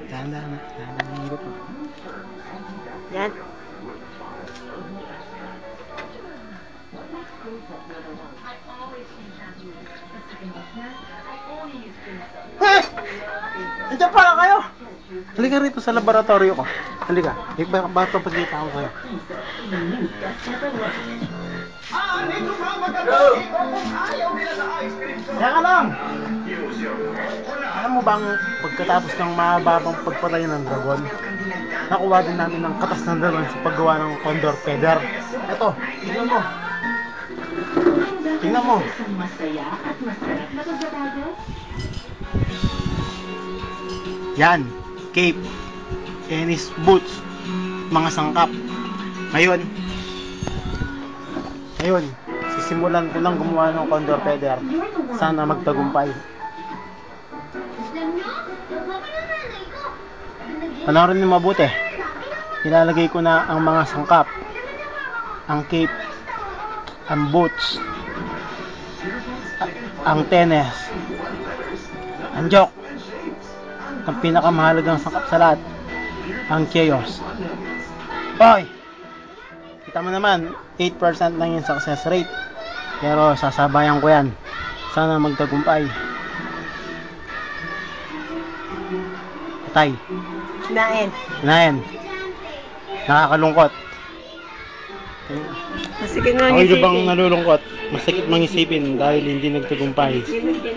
Dahan-dahan na. Dahan-dahan na hirap. Yan. Hey! Nandiyan pala kayo! Halika rito sa laboratorio ko. Halika. Bato pagkita ko sa'yo. Kaya ka lang! Alam mo bang pagkatapos ng mahababang pagpatay ng dragon, nakuha din natin ng katas ng dragon sa paggawa ng condor feather. Eto, tingnan mo. Tingnan mo. Yan, cape, tennis boots, mga sangkap. Ngayon, sisimulan ko lang gumawa ng condor feather. Sana magtagumpay. Panoorin niyo mabuti. Ilalagay ko na ang mga sangkap, ang cape, ang boots, ang tennis, ang joke, ang pinakamahalagang sangkap sa lahat, ang chaos. Hoy! Kita mo naman, 8% lang yung success rate. Pero sasabayan ko yan. Sana magtagumpay. Patay. Kinain. Nakakalungkot. Masakit na Ako yung bang nalulungkot? Masakit mangisipin dahil hindi nagtagumpay. Hindi